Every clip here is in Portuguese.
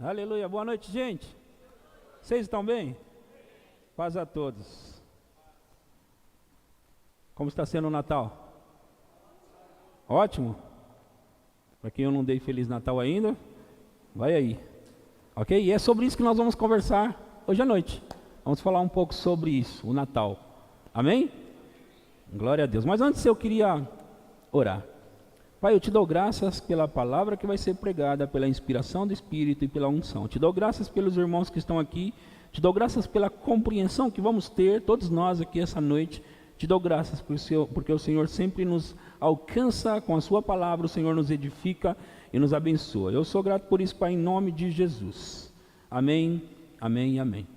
Aleluia, boa noite, gente. Vocês estão bem? Paz a todos. Como está sendo o Natal? Ótimo. Para quem eu não dei Feliz Natal ainda, vai aí. Ok? E é sobre isso que nós vamos conversar hoje à noite. Vamos falar um pouco sobre isso, o Natal. Amém? Glória a Deus. Mas antes eu queria orar. Pai, eu te dou graças pela palavra que vai ser pregada, pela inspiração do Espírito e pela unção. Te dou graças pelos irmãos que estão aqui. Te dou graças pela compreensão que vamos ter, todos nós aqui essa noite. Te dou graças porque o Senhor sempre nos alcança com a sua palavra, o Senhor nos edifica e nos abençoa. Eu sou grato por isso, Pai, em nome de Jesus. Amém, amém e amém.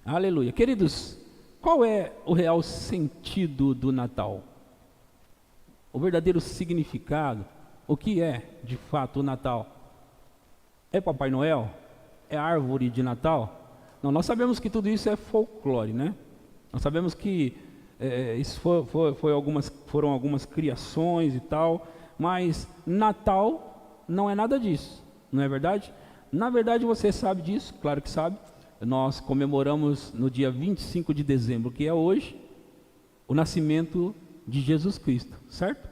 Aleluia. Queridos, qual é o real sentido do Natal? O verdadeiro significado, o que é de fato o Natal? É Papai Noel? É árvore de Natal? Não, nós sabemos que tudo isso é folclore, né? Nós sabemos que isso foram algumas criações e tal, mas Natal não é nada disso, não é verdade? Na verdade você sabe disso, claro que sabe. Nós comemoramos no dia 25 de dezembro, que é hoje, o nascimento de Jesus Cristo, certo?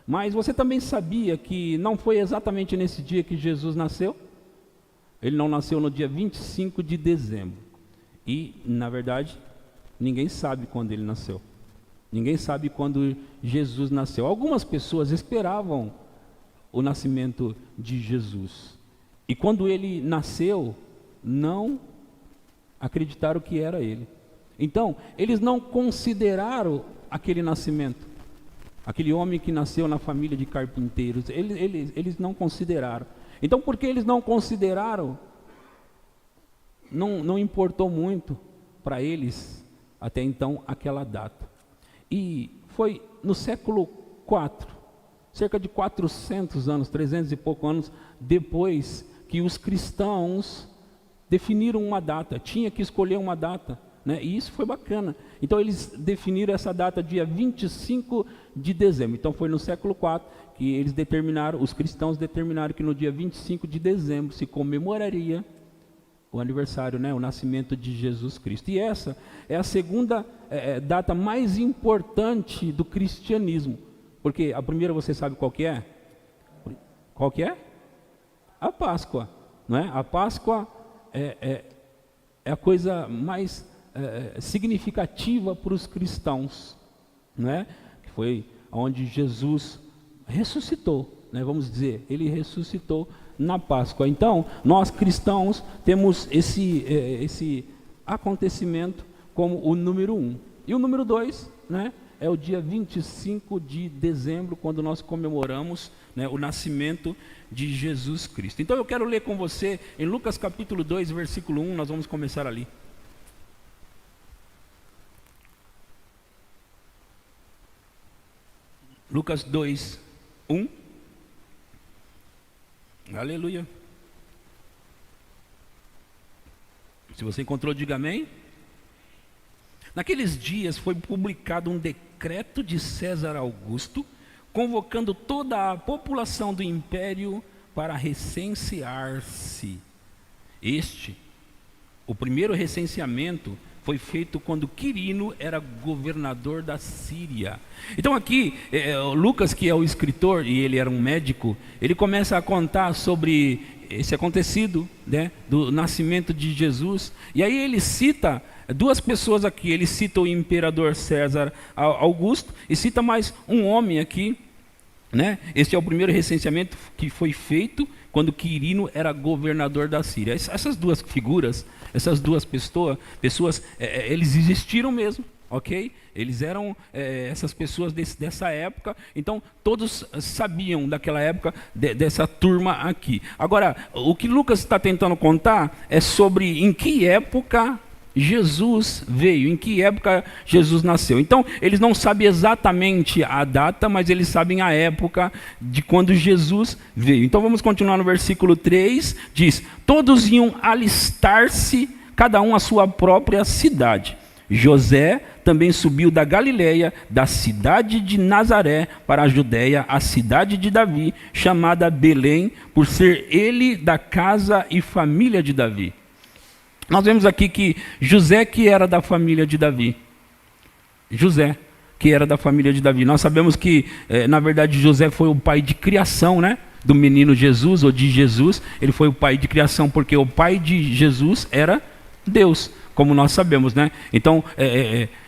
Mas você também sabia que não foi exatamente nesse dia que Jesus nasceu? Ele não nasceu no dia 25 de dezembro. E, na verdade, ninguém sabe quando ele nasceu. Ninguém sabe quando Jesus nasceu. Algumas pessoas esperavam o nascimento de Jesus. E quando ele nasceu, não acreditaram que era ele. Então, eles não consideraram aquele nascimento. Aquele homem que nasceu na família de carpinteiros, eles não consideraram. Então, porque eles não consideraram, não importou muito para eles, até então, aquela data. E foi no século IV, cerca de 400 anos, 300 e poucos anos depois, que os cristãos definiram uma data, tinha que escolher uma data. Né? E isso foi bacana. Então eles definiram essa data dia 25 de dezembro. Então foi no século IV que eles determinaram, os cristãos determinaram que no dia 25 de dezembro se comemoraria o aniversário, né? O nascimento de Jesus Cristo. E essa é a segunda data mais importante do cristianismo. Porque a primeira você sabe qual que é? Qual que é? A Páscoa. Não é? A Páscoa é a coisa mais significativa para os cristãos, né? Que foi onde Jesus ressuscitou, né? Vamos dizer, ele ressuscitou na Páscoa. Então, nós cristãos temos esse acontecimento como o número 1. E o número 2, né? É o dia 25 de dezembro, quando nós comemoramos, né, o nascimento de Jesus Cristo. Então eu quero ler com você em Lucas capítulo 2, versículo 1, nós vamos começar ali. Lucas 2, 1. Aleluia. Se você encontrou, diga amém. Naqueles dias foi publicado um decreto de César Augusto, convocando toda a população do império para recensear-se. O primeiro recenseamento foi feito quando Quirino era governador da Síria. Então aqui, Lucas, que é o escritor, e ele era um médico, ele começa a contar sobre esse acontecido, né, do nascimento de Jesus. E aí ele cita duas pessoas aqui, ele cita o imperador César Augusto, e cita mais um homem aqui, né? Este é o primeiro recenseamento que foi feito quando Quirino era governador da Síria. Essas duas figuras, essas duas pessoas, eles existiram mesmo, ok? Eles eram essas pessoas dessa época, então todos sabiam daquela época, dessa turma aqui. Agora, o que Lucas está tentando contar é sobre em que época Jesus veio, em que época Jesus nasceu. Então, eles não sabem exatamente a data, mas eles sabem a época de quando Jesus veio. Então, vamos continuar no versículo 3, diz: todos iam alistar-se, cada um à sua própria cidade. José também subiu da Galileia, da cidade de Nazaré, para a Judéia, a cidade de Davi, chamada Belém, por ser ele da casa e família de Davi. Nós vemos aqui que José, que era da família de Davi. José, que era da família de Davi. Nós sabemos que, na verdade, José foi o pai de criação, né? Do menino Jesus, ou de Jesus. Ele foi o pai de criação, porque o pai de Jesus era Deus, como nós sabemos, né? Então,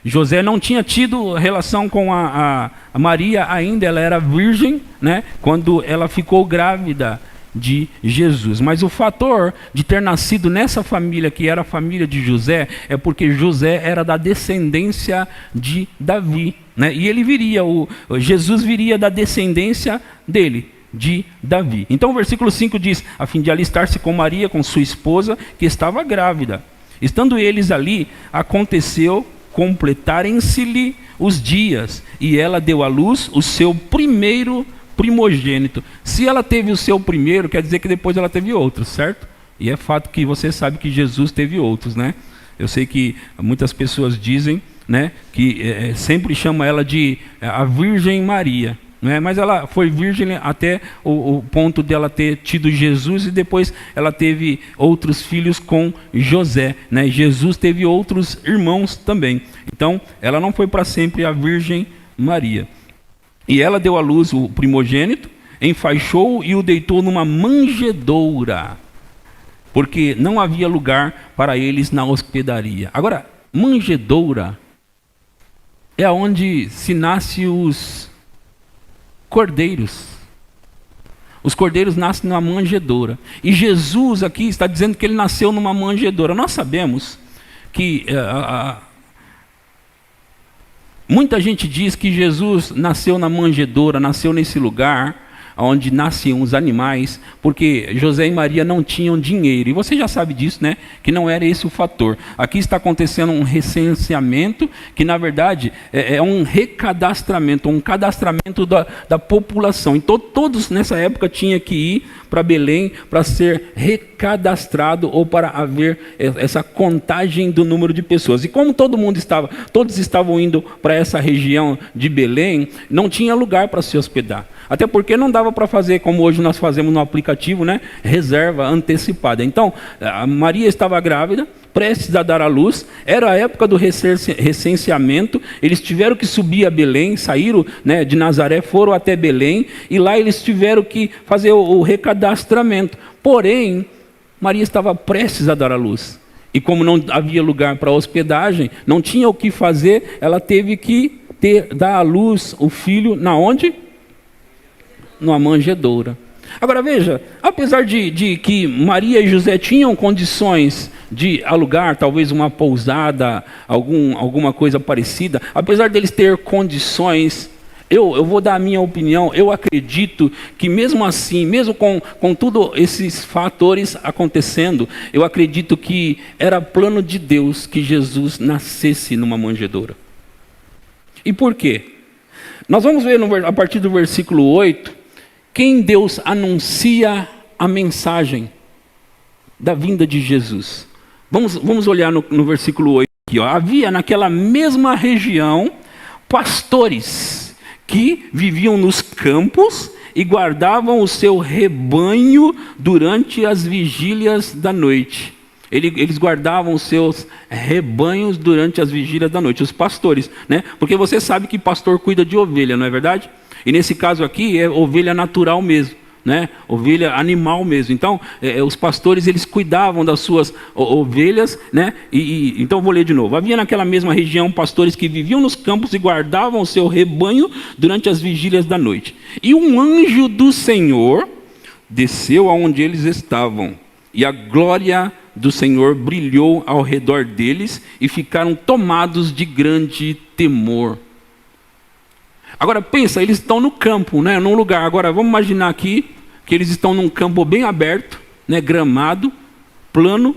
José não tinha tido relação com a Maria ainda, ela era virgem, né? Quando ela ficou grávida de Jesus. Mas o fator de ter nascido nessa família, que era a família de José, é porque José era da descendência de Davi, né? E ele viria, Jesus viria da descendência dele, de Davi. Então o versículo 5 diz: a fim de alistar-se com Maria, com sua esposa, que estava grávida. Estando eles ali, aconteceu completarem-se-lhe os dias, e ela deu à luz o seu primeiro primogênito. Se ela teve o seu primeiro, quer dizer que depois ela teve outros, certo? E é fato que você sabe que Jesus teve outros, né? Eu sei que muitas pessoas dizem, né, que sempre chama ela de a Virgem Maria, né? Mas ela foi virgem até o ponto de ela ter tido Jesus, e depois ela teve outros filhos com José, né? Jesus teve outros irmãos também. Então ela não foi para sempre a Virgem Maria. E ela deu à luz o primogênito, enfaixou-o e o deitou numa manjedoura, porque não havia lugar para eles na hospedaria. Agora, manjedoura é onde se nascem os cordeiros. Os cordeiros nascem numa manjedoura. E Jesus aqui está dizendo que ele nasceu numa manjedoura. Nós sabemos que muita gente diz que Jesus nasceu na manjedoura, nasceu nesse lugar onde nasciam os animais, porque José e Maria não tinham dinheiro. E você já sabe disso, né? Que não era esse o fator. Aqui está acontecendo um recenseamento, que na verdade é um recadastramento, um cadastramento da população. Então todos nessa época tinham que ir para Belém para ser recadastrado, ou para haver essa contagem do número de pessoas. E como todos estavam indo para essa região de Belém, não tinha lugar para se hospedar. Até porque não dava para fazer como hoje nós fazemos no aplicativo, né? Reserva antecipada. Então, a Maria estava grávida, prestes a dar à luz, era a época do recenseamento, eles tiveram que subir a Belém, saíram, né, de Nazaré, foram até Belém, e lá eles tiveram que fazer o recadastramento. Porém, Maria estava prestes a dar à luz. E como não havia lugar para hospedagem, não tinha o que fazer, ela teve que dar à luz o filho, na onde? Numa manjedoura. Agora veja, apesar de que Maria e José tinham condições de alugar talvez uma pousada, alguma coisa parecida, apesar deles ter condições, eu vou dar a minha opinião, eu acredito que mesmo assim, mesmo com todos esses fatores acontecendo, eu acredito que era plano de Deus que Jesus nascesse numa manjedoura. E por quê? Nós vamos ver a partir do versículo 8, quem Deus anuncia a mensagem da vinda de Jesus. Vamos olhar no versículo 8 aqui, ó. Havia naquela mesma região pastores que viviam nos campos e guardavam o seu rebanho durante as vigílias da noite. Eles guardavam os seus rebanhos durante as vigílias da noite, os pastores, né? Porque você sabe que pastor cuida de ovelha, não é verdade? E nesse caso aqui é ovelha natural mesmo, né? Ovelha animal mesmo. Então, os pastores, eles cuidavam das suas ovelhas, né? Então, vou ler de novo. Havia naquela mesma região pastores que viviam nos campos e guardavam o seu rebanho durante as vigílias da noite. E um anjo do Senhor desceu aonde eles estavam, e a glória do Senhor brilhou ao redor deles, e ficaram tomados de grande temor. Agora pensa, eles estão no campo, né, num lugar. Agora vamos imaginar aqui que eles estão num campo bem aberto, né, gramado, plano,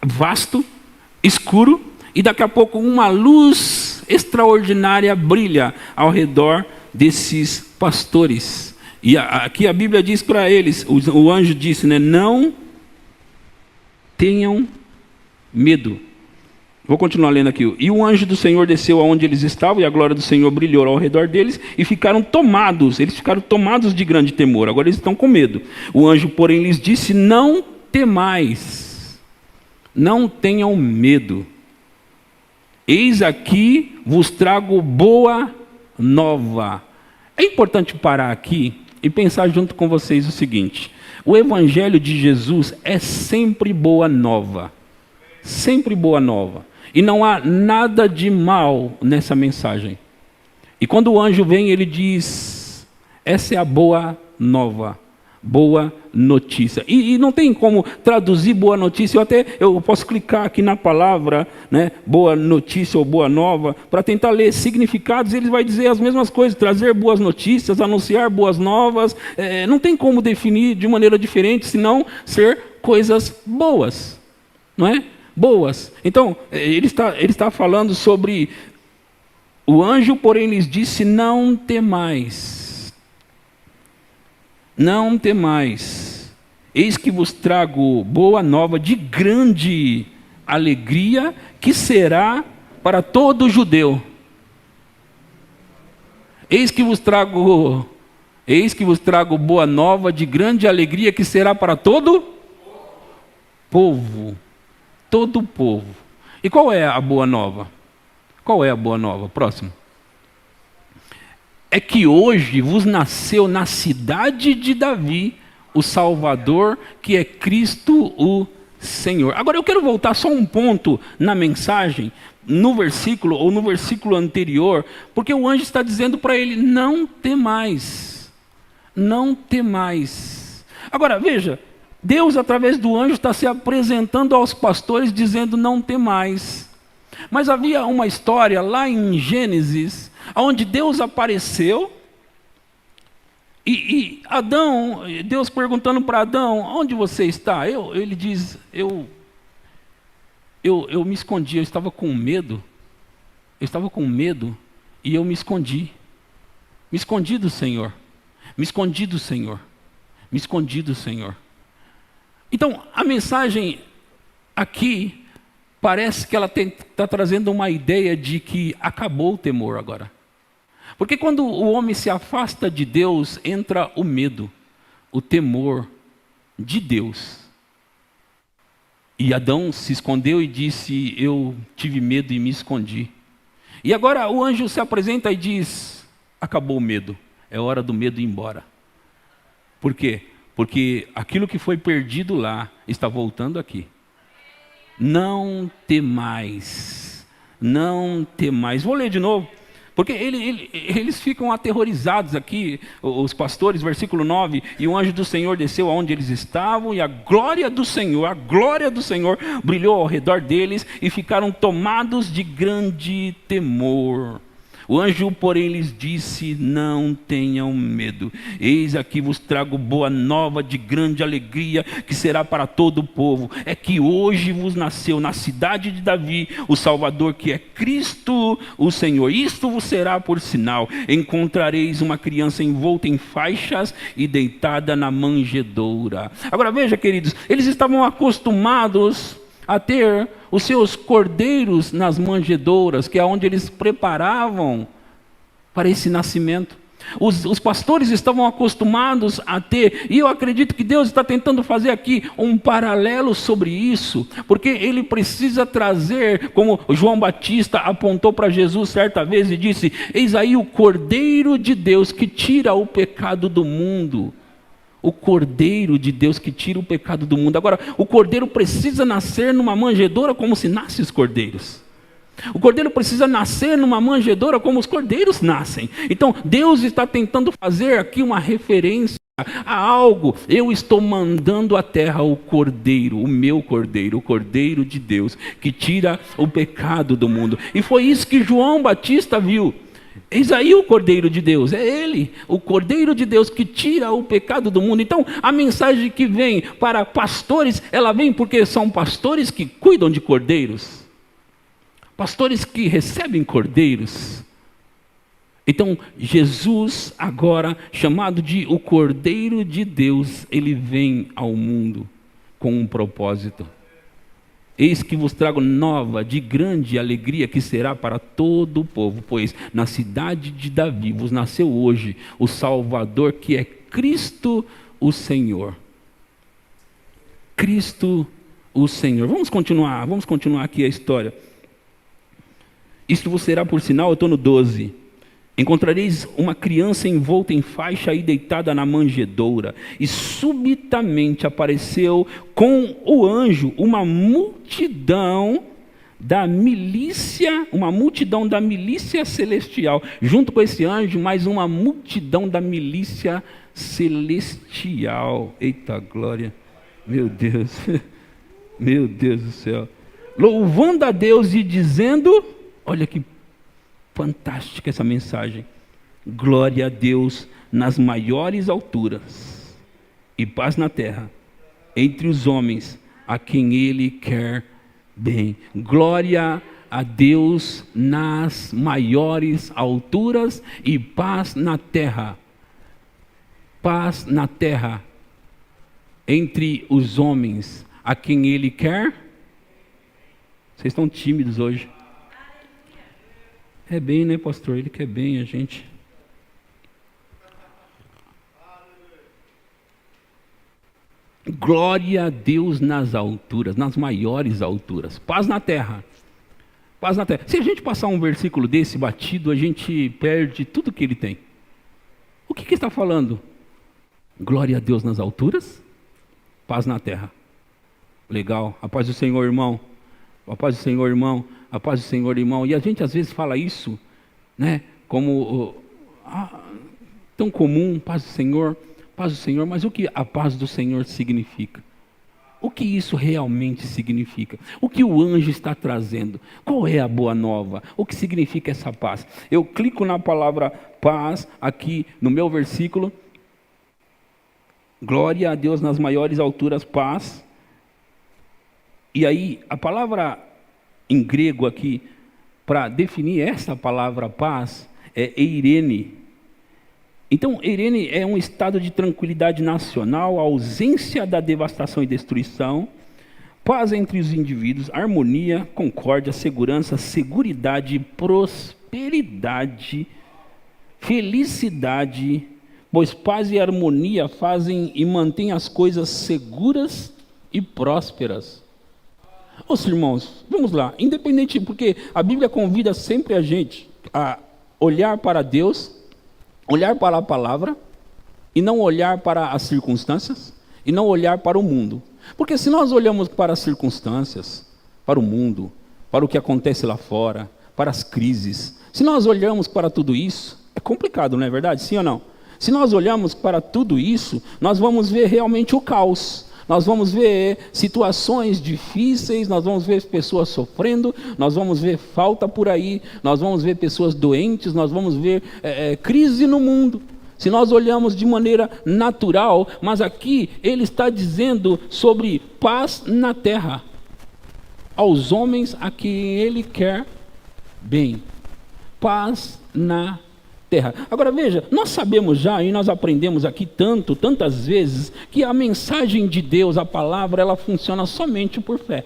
vasto, escuro, e daqui a pouco uma luz extraordinária brilha ao redor desses pastores. E aqui a Bíblia diz para eles, o anjo disse, né, não tenham medo. Vou continuar lendo aqui. E o anjo do Senhor desceu aonde eles estavam, e a glória do Senhor brilhou ao redor deles, e ficaram tomados. Eles ficaram tomados de grande temor. Agora eles estão com medo. O anjo, porém, lhes disse: não temais, não tenham medo. Eis aqui vos trago boa nova. É importante parar aqui e pensar junto com vocês o seguinte: o evangelho de Jesus é sempre boa nova. Sempre boa nova. E não há nada de mal nessa mensagem. E quando o anjo vem, ele diz: essa é a boa nova, boa notícia. E não tem como traduzir boa notícia. Eu posso clicar aqui na palavra, né, boa notícia ou boa nova, para tentar ler significados. Ele vai dizer as mesmas coisas: trazer boas notícias, anunciar boas novas. Não tem como definir de maneira diferente, senão ser coisas boas, não é? Boas. Então, ele está falando sobre o anjo, porém lhes disse: não temais. Não temais. Eis que vos trago boa nova de grande alegria, que será para todo judeu. Eis que vos trago boa nova de grande alegria, que será para todo povo. Todo o povo. E qual é a boa nova? Qual é a boa nova? Próximo. É que hoje vos nasceu na cidade de Davi o Salvador, que é Cristo o Senhor. Agora eu quero voltar só um ponto na mensagem, no versículo ou no versículo anterior, porque o anjo está dizendo para ele: não temais. Não temais. Agora veja, Deus, através do anjo, está se apresentando aos pastores, dizendo: não temais. Mas havia uma história lá em Gênesis, onde Deus apareceu, e Adão, Deus perguntando para Adão: onde você está? Ele diz: eu me escondi, eu estava com medo, e eu me escondi. Me escondi do Senhor, me escondi do Senhor, me escondi do Senhor. Então, a mensagem aqui parece que ela está trazendo uma ideia de que acabou o temor agora. Porque quando o homem se afasta de Deus, entra o medo, o temor de Deus. E Adão se escondeu e disse: eu tive medo e me escondi. E agora o anjo se apresenta e diz: acabou o medo, é hora do medo ir embora. Por quê? Porque aquilo que foi perdido lá está voltando aqui. Não temais, não temais. Vou ler de novo, porque eles ficam aterrorizados aqui, os pastores, versículo 9: e o anjo do Senhor desceu aonde eles estavam, e a glória do Senhor brilhou ao redor deles, e ficaram tomados de grande temor. O anjo, porém, lhes disse: não tenham medo. Eis aqui vos trago boa nova de grande alegria, que será para todo o povo. É que hoje vos nasceu na cidade de Davi o Salvador, que é Cristo o Senhor. Isto vos será por sinal: encontrareis uma criança envolta em faixas e deitada na manjedoura. Agora veja, queridos, eles estavam acostumados a ter os seus cordeiros nas manjedouras, que é onde eles preparavam para esse nascimento. Os pastores estavam acostumados a ter, e eu acredito que Deus está tentando fazer aqui um paralelo sobre isso, porque Ele precisa trazer, como João Batista apontou para Jesus certa vez e disse: eis aí o Cordeiro de Deus que tira o pecado do mundo. O Cordeiro de Deus que tira o pecado do mundo. Agora, o cordeiro precisa nascer numa manjedoura como se nascem os cordeiros. O cordeiro precisa nascer numa manjedoura como os cordeiros nascem. Então, Deus está tentando fazer aqui uma referência a algo. Eu estou mandando à terra o cordeiro, o meu cordeiro, o Cordeiro de Deus, que tira o pecado do mundo. E foi isso que João Batista viu. Eis aí o Cordeiro de Deus, é Ele, o Cordeiro de Deus que tira o pecado do mundo. Então, a mensagem que vem para pastores, ela vem porque são pastores que cuidam de cordeiros, pastores que recebem cordeiros. Então, Jesus agora, chamado de o Cordeiro de Deus, Ele vem ao mundo com um propósito. Eis que vos trago nova de grande alegria, que será para todo o povo, pois na cidade de Davi vos nasceu hoje o Salvador, que é Cristo o Senhor. Cristo o Senhor. Vamos continuar aqui a história. Isto vos será por sinal, eu estou no 12. Encontrareis uma criança envolta em faixa e deitada na manjedoura. E subitamente apareceu com o anjo uma multidão da milícia celestial. Junto com esse anjo, mais uma multidão da milícia celestial. Eita glória! Meu Deus! Meu Deus do céu! Louvando a Deus e dizendo, olha que fantástica essa mensagem. Glória a Deus nas maiores alturas e paz na terra entre os homens a quem Ele quer bem. Glória a Deus nas maiores alturas e paz na terra. Paz na terra entre os homens a quem Ele quer. Vocês estão tímidos hoje. É bem, né, pastor? Ele quer bem a gente. Glória a Deus nas alturas, nas maiores alturas. Paz na terra. Paz na terra. Se a gente passar um versículo desse batido, a gente perde tudo que ele tem. O que está falando? Glória a Deus nas alturas, paz na terra. Legal. A paz do Senhor, irmão. A paz do Senhor, irmão. A paz do Senhor, irmão. E a gente às vezes fala isso, né? Como tão comum, paz do Senhor, mas o que a paz do Senhor significa? O que isso realmente significa? O que o anjo está trazendo? Qual é a boa nova? O que significa essa paz? Eu clico na palavra paz aqui no meu versículo. Glória a Deus nas maiores alturas, paz. E aí, a palavra em grego aqui, para definir essa palavra paz, é eirene. Então, eirene é um estado de tranquilidade nacional, ausência da devastação e destruição, paz entre os indivíduos, harmonia, concórdia, segurança, seguridade, prosperidade, felicidade, pois paz e harmonia fazem e mantêm as coisas seguras e prósperas. Os irmãos, vamos lá, independente, porque a Bíblia convida sempre a gente a olhar para Deus, olhar para a palavra, e não olhar para as circunstâncias, e não olhar para o mundo. Porque se nós olhamos para as circunstâncias, para o mundo, para o que acontece lá fora, para as crises, se nós olhamos para tudo isso, é complicado, não é verdade? Sim ou não? Se nós olhamos para tudo isso, nós vamos ver realmente o caos. Nós vamos ver situações difíceis, nós vamos ver pessoas sofrendo, nós vamos ver falta por aí, nós vamos ver pessoas doentes, nós vamos ver crise no mundo. Se nós olhamos de maneira natural, mas aqui ele está dizendo sobre paz na terra, aos homens a quem ele quer bem. Paz na terra. Agora veja, nós sabemos já e nós aprendemos aqui tantas vezes, que a mensagem de Deus, a palavra, ela funciona somente por fé.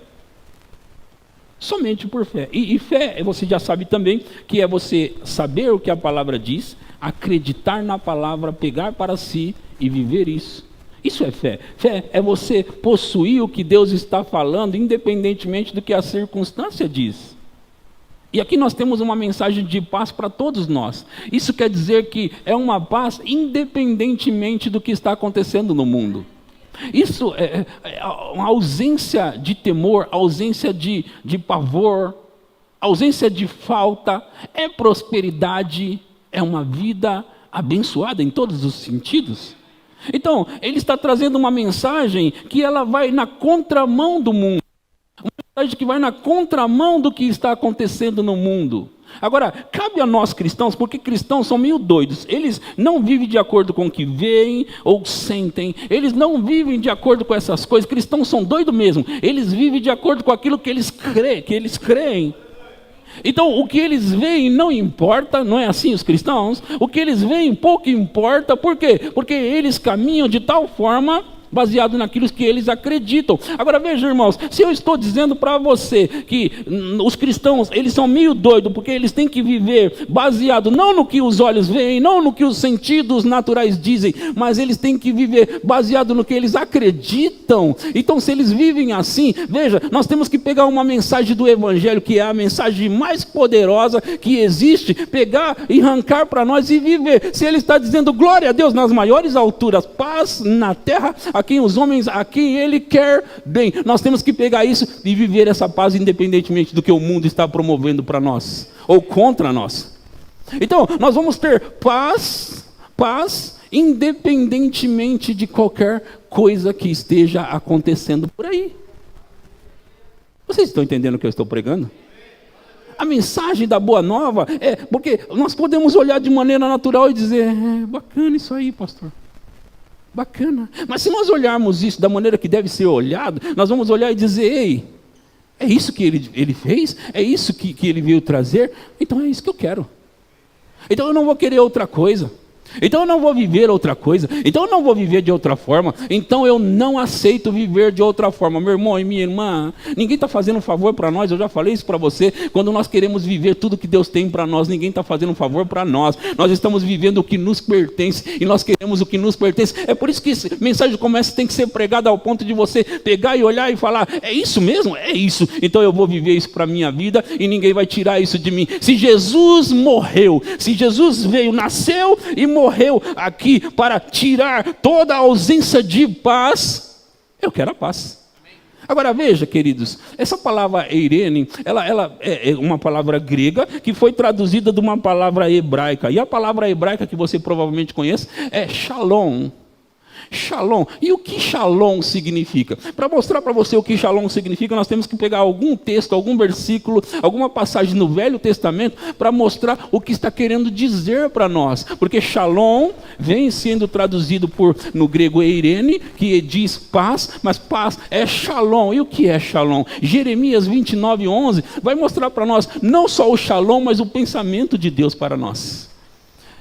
Somente por fé. E fé, você já sabe também, que é você saber o que a palavra diz, acreditar na palavra, pegar para si e viver isso. Isso é fé. Fé é você possuir o que Deus está falando, independentemente do que a circunstância diz. E aqui nós temos uma mensagem de paz para todos nós. Isso quer dizer que é uma paz independentemente do que está acontecendo no mundo. Isso é uma ausência de temor, ausência de pavor, ausência de falta, é prosperidade, é uma vida abençoada em todos os sentidos. Então, ele está trazendo uma mensagem que ela vai na contramão do mundo. Uma mensagem que vai na contramão do que está acontecendo no mundo. Agora, cabe a nós cristãos, porque cristãos são meio doidos. Eles não vivem de acordo com o que veem ou sentem. Eles não vivem de acordo com essas coisas. Cristãos são doidos mesmo. Eles vivem de acordo com aquilo que eles creem. Então, o que eles veem não importa, não é assim os cristãos? O que eles veem pouco importa. Por quê? Porque eles caminham de tal forma baseado naquilo que eles acreditam. Agora veja, irmãos, se eu estou dizendo para você que os cristãos, eles são meio doidos, porque eles têm que viver baseado não no que os olhos veem, não no que os sentidos naturais dizem, mas eles têm que viver baseado no que eles acreditam. Então, se eles vivem assim, veja, nós temos que pegar uma mensagem do Evangelho, que é a mensagem mais poderosa que existe, pegar e arrancar para nós e viver. Se ele está dizendo glória a Deus nas maiores alturas, paz na terra a quem os homens, a quem ele quer bem, nós temos que pegar isso e viver essa paz independentemente do que o mundo está promovendo para nós ou contra nós. Então, nós vamos ter paz independentemente de qualquer coisa que esteja acontecendo por aí. Vocês estão entendendo o que eu estou pregando? A mensagem da boa nova é porque nós podemos olhar de maneira natural e dizer, bacana isso aí, pastor. Bacana. Mas se nós olharmos isso da maneira que deve ser olhado, nós vamos olhar e dizer, ei, é isso que ele fez? É isso que ele veio trazer? Então é isso que eu quero. Então eu não vou querer outra coisa. Então eu não vou viver outra coisa. Então eu não vou viver de outra forma. Então eu não aceito viver de outra forma. Meu irmão e minha irmã, ninguém está fazendo um favor para nós. Eu já falei isso para você. Quando nós queremos viver tudo que Deus tem para nós, ninguém está fazendo um favor para nós. Nós estamos vivendo o que nos pertence e nós queremos o que nos pertence. É por isso que essa mensagem de comércio tem que ser pregada ao ponto de você pegar e olhar e falar, é isso mesmo? É isso. Então eu vou viver isso para a minha vida e ninguém vai tirar isso de mim. Se Jesus morreu, se Jesus veio, nasceu e morreu aqui para tirar toda a ausência de paz, eu quero a paz. Agora veja, queridos, essa palavra eirene, ela é uma palavra grega que foi traduzida de uma palavra hebraica, e a palavra hebraica que você provavelmente conhece é shalom. Shalom. E o que shalom significa? Para mostrar para você o que shalom significa, nós temos que pegar algum texto, algum versículo, alguma passagem no Velho Testamento para mostrar o que está querendo dizer para nós. Porque shalom vem sendo traduzido no grego eirene, que diz paz, mas paz é shalom. E o que é shalom? Jeremias 29:11 vai mostrar para nós não só o shalom, mas o pensamento de Deus para nós.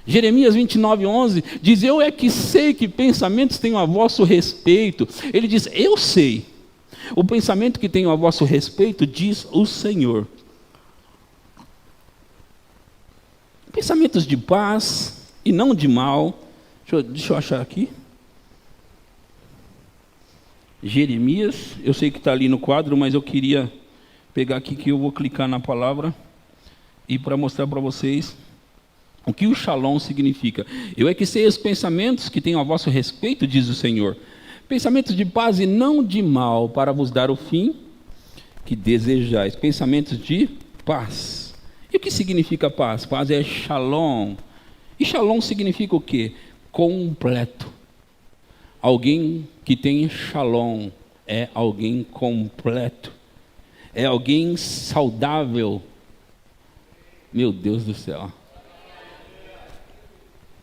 Jeremias 29:11 diz, eu é que sei que pensamentos tenho a vosso respeito. Ele diz, eu sei. O pensamento que tenho a vosso respeito, diz o Senhor. Pensamentos de paz e não de mal. Deixa eu achar aqui. Jeremias, eu sei que está ali no quadro, mas eu queria pegar aqui que eu vou clicar na palavra e para mostrar para vocês o que o shalom significa. Eu é que sei os pensamentos que tenho a vosso respeito, diz o Senhor. Pensamentos de paz e não de mal, para vos dar o fim que desejais. Pensamentos de paz. E o que significa paz? Paz é shalom. E shalom significa o quê? Completo. Alguém que tem shalom é alguém completo. É alguém saudável. Meu Deus do céu.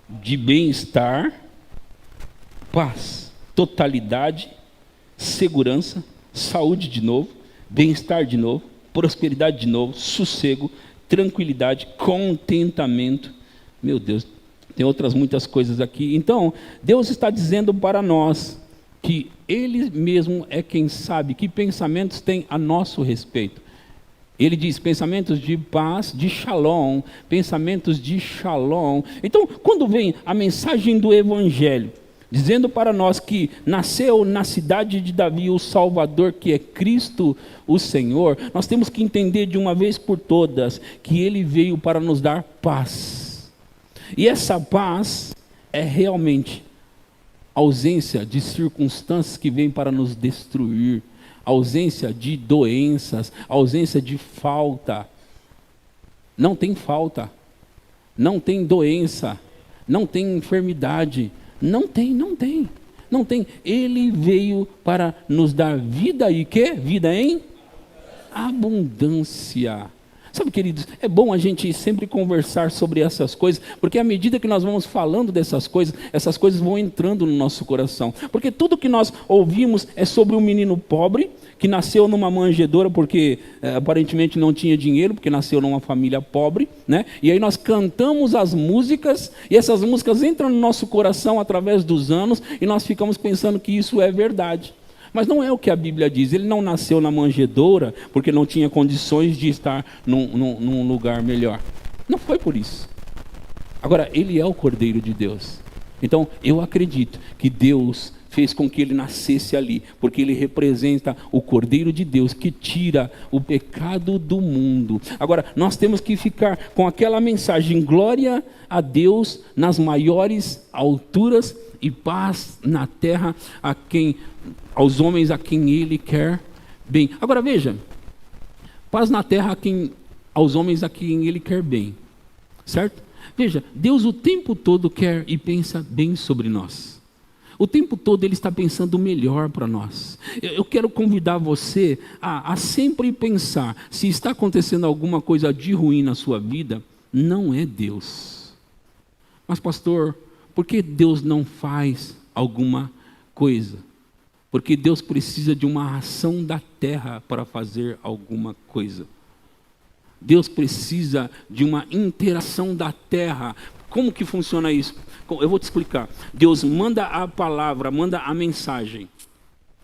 De bem-estar, paz, totalidade, segurança, saúde de novo, bem-estar de novo, prosperidade de novo, sossego, tranquilidade, contentamento. Meu Deus, tem outras muitas coisas aqui. Então, Deus está dizendo para nós que Ele mesmo é quem sabe que pensamentos tem a nosso respeito. Ele diz pensamentos de paz, de shalom, pensamentos de shalom. Então, quando vem a mensagem do Evangelho, dizendo para nós que nasceu na cidade de Davi o Salvador, que é Cristo o Senhor, nós temos que entender de uma vez por todas que Ele veio para nos dar paz. E essa paz é realmente ausência de circunstâncias que vêm para nos destruir, ausência de doenças, ausência de falta. Não tem falta, não tem doença, não tem enfermidade, não tem. Ele veio para nos dar vida e quê? Vida em abundância. Sabe, queridos, é bom a gente sempre conversar sobre essas coisas, porque à medida que nós vamos falando dessas coisas, essas coisas vão entrando no nosso coração. Porque tudo que nós ouvimos é sobre um menino pobre, que nasceu numa manjedoura porque aparentemente não tinha dinheiro, porque nasceu numa família pobre, né? E aí nós cantamos as músicas, e essas músicas entram no nosso coração através dos anos, e nós ficamos pensando que isso é verdade. Mas não é o que a Bíblia diz. Ele não nasceu na manjedoura porque não tinha condições de estar num lugar melhor. Não foi por isso. Agora, ele é o Cordeiro de Deus. Então, eu acredito que Deus fez com que ele nascesse ali, porque ele representa o Cordeiro de Deus que tira o pecado do mundo. Agora, nós temos que ficar com aquela mensagem: glória a Deus nas maiores alturas e paz na terra aos homens a quem ele quer bem. Agora veja, paz na terra aos homens a quem ele quer bem, certo? Veja, Deus o tempo todo quer e pensa bem sobre nós. O tempo todo ele está pensando o melhor para nós. Eu quero convidar você a sempre pensar, se está acontecendo alguma coisa de ruim na sua vida, não é Deus. Mas pastor, por que Deus não faz alguma coisa? Porque Deus precisa de uma ação da terra para fazer alguma coisa. Deus precisa de uma interação da terra. Como que funciona isso? Eu vou te explicar. Deus manda a palavra, manda a mensagem,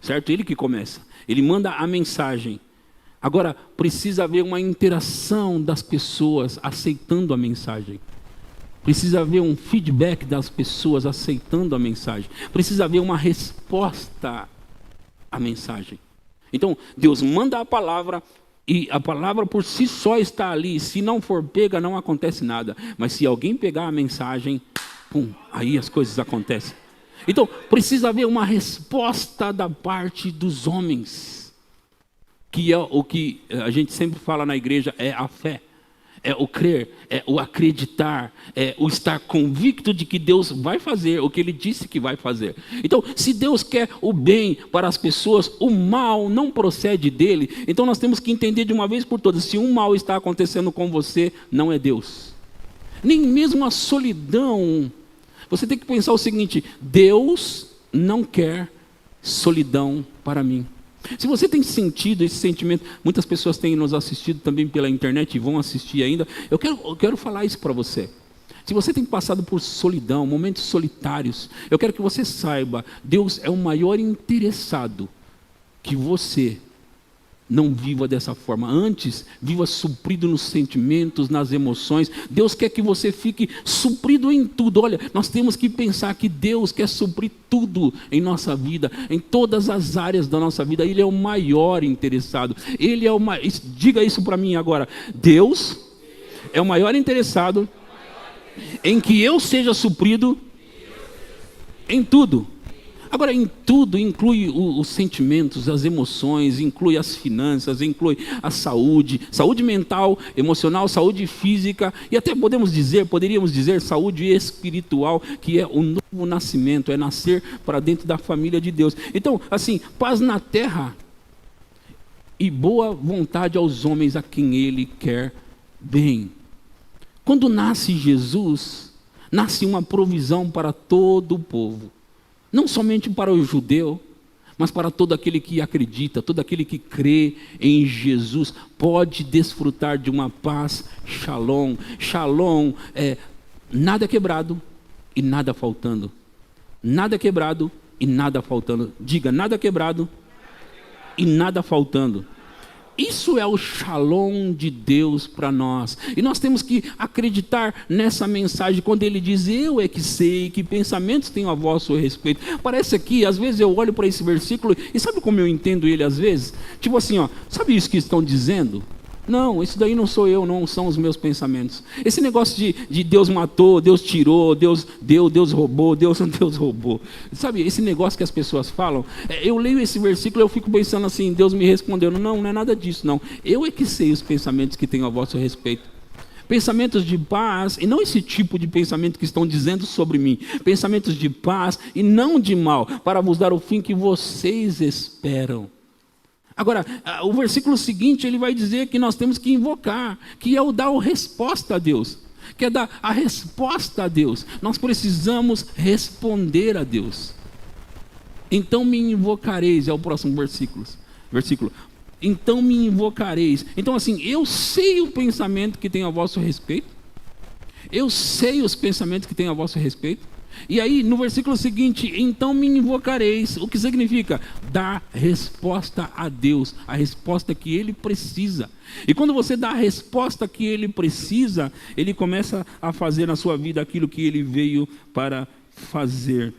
certo? Ele que começa. Ele manda a mensagem. Agora, precisa haver uma interação das pessoas aceitando a mensagem. Precisa haver um feedback das pessoas aceitando a mensagem. Precisa haver uma resposta à mensagem. Então, Deus manda a palavra, e a palavra por si só está ali. Se não for pega, não acontece nada. Mas se alguém pegar a mensagem, aí as coisas acontecem. Então, precisa haver uma resposta da parte dos homens. Que é o que a gente sempre fala na igreja, é a fé. É o crer, é o acreditar, é o estar convicto de que Deus vai fazer o que Ele disse que vai fazer. Então, se Deus quer o bem para as pessoas, o mal não procede dele. Então, nós temos que entender de uma vez por todas, se um mal está acontecendo com você, não é Deus. Nem mesmo a solidão. Você tem que pensar o seguinte: Deus não quer solidão para mim. Se você tem sentido esse sentimento, muitas pessoas têm nos assistido também pela internet e vão assistir ainda, eu quero falar isso para você. Se você tem passado por solidão, momentos solitários, eu quero que você saiba, Deus é o maior interessado que você não viva dessa forma. Antes, viva suprido nos sentimentos, nas emoções. Deus quer que você fique suprido em tudo. Olha, nós temos que pensar que Deus quer suprir tudo em nossa vida, em todas as áreas da nossa vida. Ele é o maior interessado. Ele é o maior. Diga isso para mim agora. Deus é o maior interessado em que eu seja suprido em tudo. Agora, em tudo inclui os sentimentos, as emoções, inclui as finanças, inclui a saúde mental, emocional, saúde física, e até poderíamos dizer saúde espiritual, que é o novo nascimento, é nascer para dentro da família de Deus. Então, assim, paz na terra e boa vontade aos homens a quem Ele quer bem. Quando nasce Jesus, nasce uma provisão para todo o povo. Não somente para o judeu, mas para todo aquele que acredita, todo aquele que crê em Jesus, pode desfrutar de uma paz, shalom. Shalom é nada quebrado e nada faltando. Nada quebrado e nada faltando. Diga, nada quebrado e nada faltando. Isso é o shalom de Deus para nós. E nós temos que acreditar nessa mensagem quando Ele diz: eu é que sei que pensamentos tenho a vosso respeito. Parece que às vezes eu olho para esse versículo e sabe como eu entendo ele às vezes? Tipo assim, sabe isso que estão dizendo? Não, isso daí não sou eu, não são os meus pensamentos. Esse negócio de Deus matou, Deus tirou, Deus deu, Deus roubou, Deus roubou. Sabe, esse negócio que as pessoas falam, eu leio esse versículo e eu fico pensando assim, Deus me respondeu. Não é nada disso, não. Eu é que sei os pensamentos que tenho a vosso respeito. Pensamentos de paz, e não esse tipo de pensamento que estão dizendo sobre mim. Pensamentos de paz e não de mal, para vos dar o fim que vocês esperam. Agora, o versículo seguinte, ele vai dizer que nós temos que invocar, que é o dar a resposta a Deus. Que é dar a resposta a Deus. Nós precisamos responder a Deus. Então me invocareis, é o próximo versículo. versículo. Então me invocareis. Então assim, eu sei o pensamento que tenho a vosso respeito. Eu sei os pensamentos que tenho a vosso respeito. E aí no versículo seguinte, então me invocareis. O que significa? Dar resposta a Deus, a resposta que Ele precisa. E quando você dá a resposta que Ele precisa, Ele começa a fazer na sua vida aquilo que Ele veio para fazer.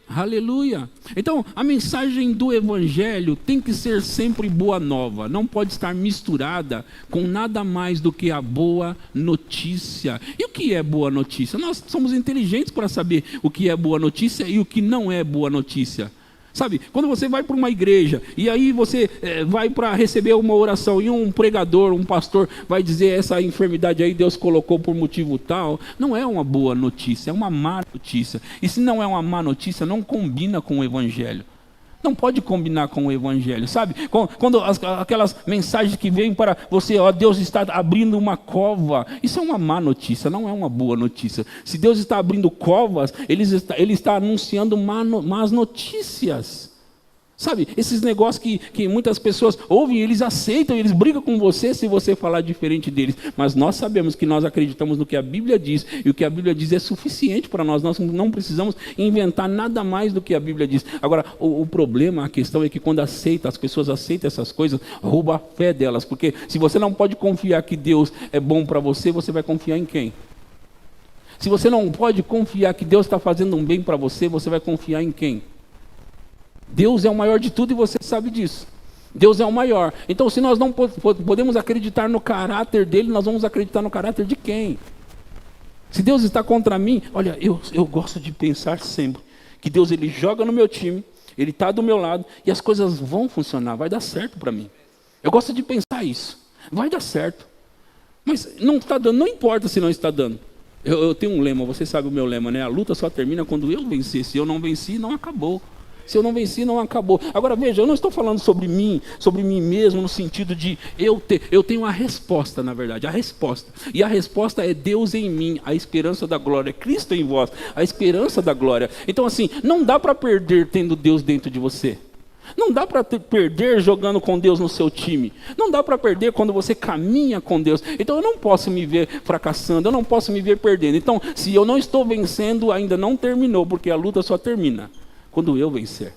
Aleluia! Então, a mensagem do Evangelho tem que ser sempre boa nova, não pode estar misturada com nada mais do que a boa notícia. E o que é boa notícia? Nós somos inteligentes para saber o que é boa notícia e o que não é boa notícia. Sabe, quando você vai para uma igreja e aí você vai para receber uma oração e um pregador, um pastor vai dizer essa enfermidade aí Deus colocou por motivo tal, não é uma boa notícia, é uma má notícia. E se não é uma má notícia, não combina com o Evangelho. Não pode combinar com o Evangelho, sabe? Quando aquelas mensagens que vêm para você, ó, Deus está abrindo uma cova, isso é uma má notícia, não é uma boa notícia. Se Deus está abrindo covas, Ele está anunciando más notícias. Sabe, esses negócios que muitas pessoas ouvem, eles aceitam, eles brigam com você se você falar diferente deles. Mas nós sabemos que nós acreditamos no que a Bíblia diz, e o que a Bíblia diz é suficiente para nós. Nós não precisamos inventar nada mais do que a Bíblia diz. Agora, o problema, a questão é que quando as pessoas aceitam essas coisas, rouba a fé delas. Porque se você não pode confiar que Deus é bom para você, você vai confiar em quem? Se você não pode confiar que Deus está fazendo um bem para você, você vai confiar em quem? Deus é o maior de tudo e você sabe disso. Deus é o maior. Então, se nós não podemos acreditar no caráter dele, nós vamos acreditar no caráter de quem? Se Deus está contra mim, olha, eu gosto de pensar sempre que Deus ele joga no meu time, Ele está do meu lado e as coisas vão funcionar, vai dar certo para mim. Eu gosto de pensar isso. Vai dar certo. Mas não está dando, não importa se não está dando. Eu tenho um lema, você sabe o meu lema, né? A luta só termina quando eu vencer. Se eu não venci, não acabou. Se eu não venci, não acabou. Agora veja, eu não estou falando sobre mim mesmo, no sentido de eu tenho a resposta, na verdade, a resposta. E a resposta é Deus em mim, a esperança da glória, Cristo em vós, a esperança da glória. Então assim, não dá para perder tendo Deus dentro de você. Não dá para perder jogando com Deus no seu time. Não dá para perder quando você caminha com Deus. Então eu não posso me ver fracassando, eu não posso me ver perdendo. Então, se eu não estou vencendo, ainda não terminou, porque a luta só termina quando eu vencer.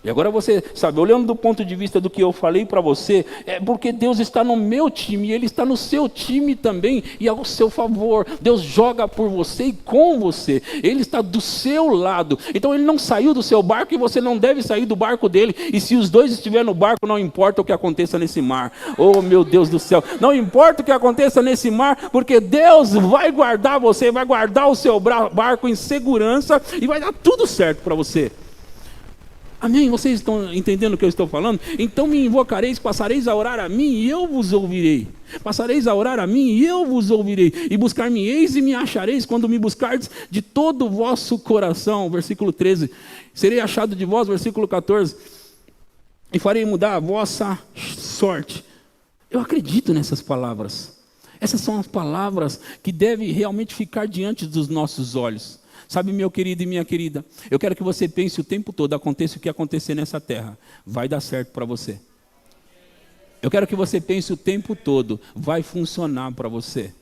E agora você sabe, olhando do ponto de vista do que eu falei para você, é porque Deus está no meu time, e Ele está no seu time também, e ao seu favor. Deus joga por você e com você, Ele está do seu lado. Então Ele não saiu do seu barco e você não deve sair do barco dele. E se os dois estiverem no barco, não importa o que aconteça nesse mar. Oh meu Deus do céu, não importa o que aconteça nesse mar, porque Deus vai guardar você, vai guardar o seu barco em segurança e vai dar tudo certo para você. Amém? Vocês estão entendendo o que eu estou falando? Então me invocareis, passareis a orar a mim e eu vos ouvirei. Passareis a orar a mim e eu vos ouvirei. E buscar-me-eis e me achareis quando me buscardes de todo o vosso coração. Versículo 13. Serei achado de vós, versículo 14. E farei mudar a vossa sorte. Eu acredito nessas palavras. Essas são as palavras que devem realmente ficar diante dos nossos olhos. Sabe, meu querido e minha querida, eu quero que você pense o tempo todo, aconteça o que acontecer nessa terra, vai dar certo para você. Eu quero que você pense o tempo todo, vai funcionar para você.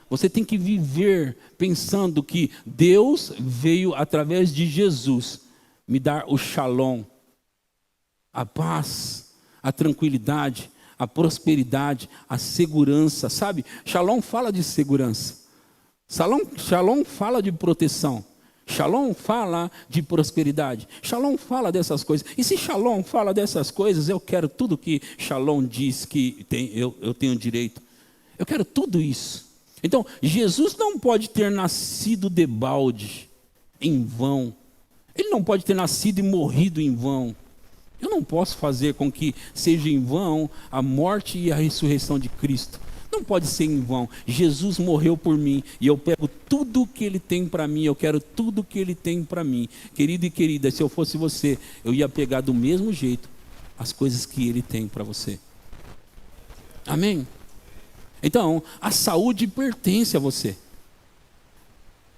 Você tem que viver pensando que Deus veio através de Jesus me dar o shalom, a paz, a tranquilidade, a prosperidade, a segurança, sabe? Shalom fala de segurança. Shalom fala de proteção. Shalom fala de prosperidade. Shalom fala dessas coisas. E se Shalom fala dessas coisas, eu quero tudo que Shalom diz que eu tenho direito. Eu quero tudo isso. Então, Jesus não pode ter nascido debalde, em vão. Ele não pode ter nascido e morrido em vão. Eu não posso fazer com que seja em vão a morte e a ressurreição de Cristo. Não pode ser em vão. Jesus morreu por mim e eu pego tudo que Ele tem para mim, eu quero tudo que Ele tem para mim. Querido e querida, se eu fosse você, eu ia pegar do mesmo jeito as coisas que Ele tem para você. Amém? Então, a saúde pertence a você.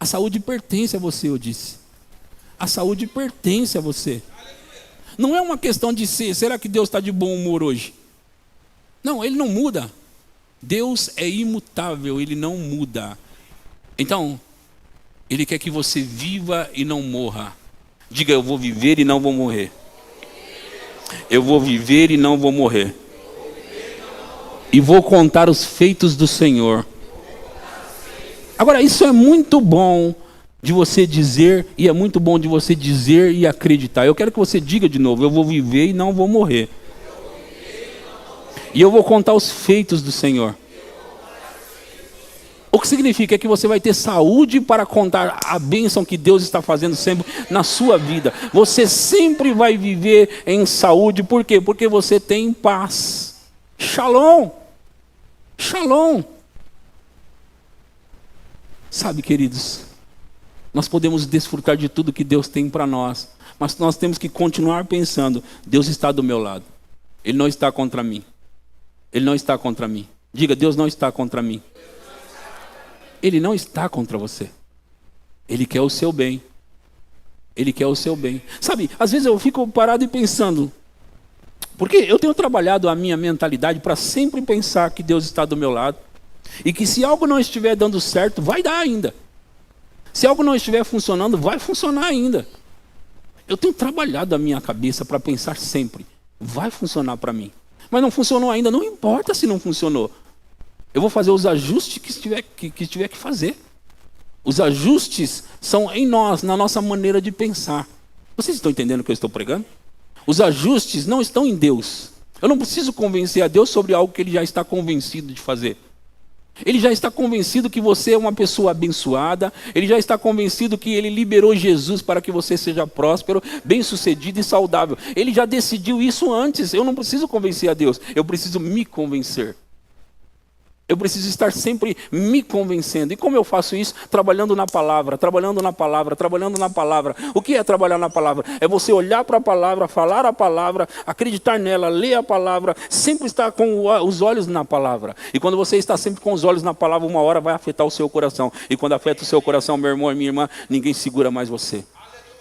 A saúde pertence a você, eu disse. A saúde pertence a você. Não é uma questão de ser, será que Deus está de bom humor hoje? Não, Ele não muda. Deus é imutável, Ele não muda. Então, Ele quer que você viva e não morra. Diga, eu vou viver e não vou morrer. Eu vou viver e não vou morrer. E vou contar os feitos do Senhor. Agora, isso é muito bom de você dizer, e é muito bom de você dizer e acreditar. Eu quero que você diga de novo, eu vou viver e não vou morrer. E eu vou contar os feitos do Senhor. O que significa que você vai ter saúde para contar a bênção que Deus está fazendo sempre na sua vida. Você sempre vai viver em saúde. Por quê? Porque você tem paz. Shalom. Shalom. Sabe, queridos, nós podemos desfrutar de tudo que Deus tem para nós, mas nós temos que continuar pensando, Deus está do meu lado. Ele não está contra mim. Ele não está contra mim. Diga, Deus não está contra mim. Ele não está contra você. Ele quer o seu bem. Ele quer o seu bem. Sabe, às vezes eu fico parado e pensando, porque eu tenho trabalhado a minha mentalidade para sempre pensar que Deus está do meu lado. E que se algo não estiver dando certo, vai dar ainda. Se algo não estiver funcionando, vai funcionar ainda. Eu tenho trabalhado a minha cabeça para pensar sempre, vai funcionar para mim. Mas não funcionou ainda, não importa se não funcionou. Eu vou fazer os ajustes que tiver que fazer. Os ajustes são em nós, na nossa maneira de pensar. Vocês estão entendendo o que eu estou pregando? Os ajustes não estão em Deus. Eu não preciso convencer a Deus sobre algo que Ele já está convencido de fazer. Ele já está convencido que você é uma pessoa abençoada. Ele já está convencido que Ele liberou Jesus para que você seja próspero, bem-sucedido e saudável. Ele já decidiu isso antes. Eu não preciso convencer a Deus. Eu preciso me convencer. Eu preciso estar sempre me convencendo. E como eu faço isso? Trabalhando na palavra, trabalhando na palavra, trabalhando na palavra. O que é trabalhar na palavra? É você olhar para a palavra, falar a palavra, acreditar nela, ler a palavra, sempre estar com os olhos na palavra. E quando você está sempre com os olhos na palavra, uma hora vai afetar o seu coração. E quando afeta o seu coração, meu irmão e minha irmã, ninguém segura mais você.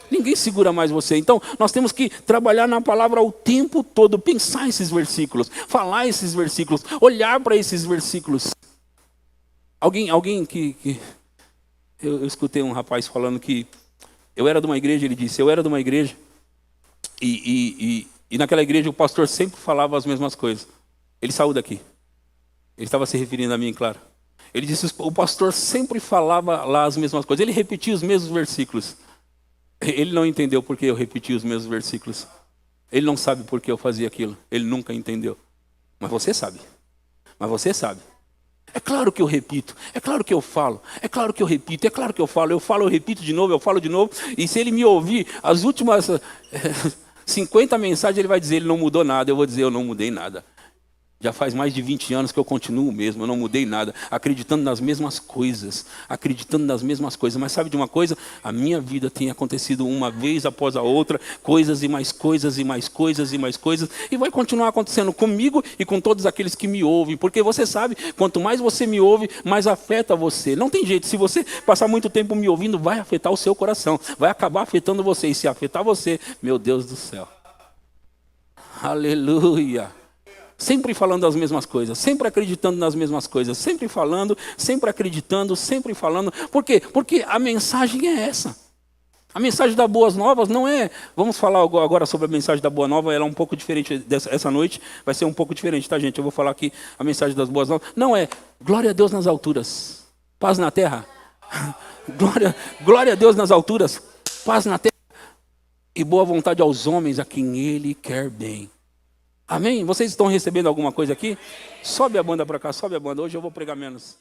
Ninguém segura mais você. Então, nós temos que trabalhar na palavra o tempo todo, pensar esses versículos, falar esses versículos, olhar para esses versículos. Alguém que eu escutei um rapaz falando que eu era de uma igreja, ele disse, eu era de uma igreja, e naquela igreja o pastor sempre falava as mesmas coisas. Ele saiu daqui. Ele estava se referindo a mim, claro. Ele disse, o pastor sempre falava lá as mesmas coisas, ele repetia os mesmos versículos. Ele não entendeu por que eu repeti os mesmos versículos. Ele não sabe por que eu fazia aquilo. Ele nunca entendeu. Mas você sabe. Mas você sabe. É claro que eu repito. É claro que eu falo. É claro que eu repito. É claro que eu falo. Eu repito de novo, eu falo de novo. E se ele me ouvir, as últimas 50 mensagens, ele vai dizer, ele não mudou nada. Eu vou dizer, eu não mudei nada. Já faz mais de 20 anos que eu continuo mesmo, eu não mudei nada, acreditando nas mesmas coisas, Mas sabe de uma coisa? A minha vida tem acontecido uma vez após a outra, coisas e mais coisas e mais coisas e mais coisas, e vai continuar acontecendo comigo e com todos aqueles que me ouvem, porque você sabe, quanto mais você me ouve, mais afeta você. Não tem jeito, se você passar muito tempo me ouvindo, vai afetar o seu coração, vai acabar afetando você, e se afetar você, meu Deus do céu. Aleluia. Sempre falando as mesmas coisas, sempre acreditando nas mesmas coisas, sempre falando, sempre acreditando, sempre falando. Por quê? Porque a mensagem é essa. A mensagem das boas novas não é... Vamos falar agora sobre a mensagem da boa nova, ela é um pouco diferente essa noite, vai ser um pouco diferente, tá, gente? Eu vou falar aqui a mensagem das boas novas. Não é glória a Deus nas alturas, paz na terra. Glória a Deus nas alturas, paz na terra. E boa vontade aos homens a quem Ele quer bem. Amém? Vocês estão recebendo alguma coisa aqui? Sobe a banda para cá, sobe a banda. Hoje eu vou pregar menos.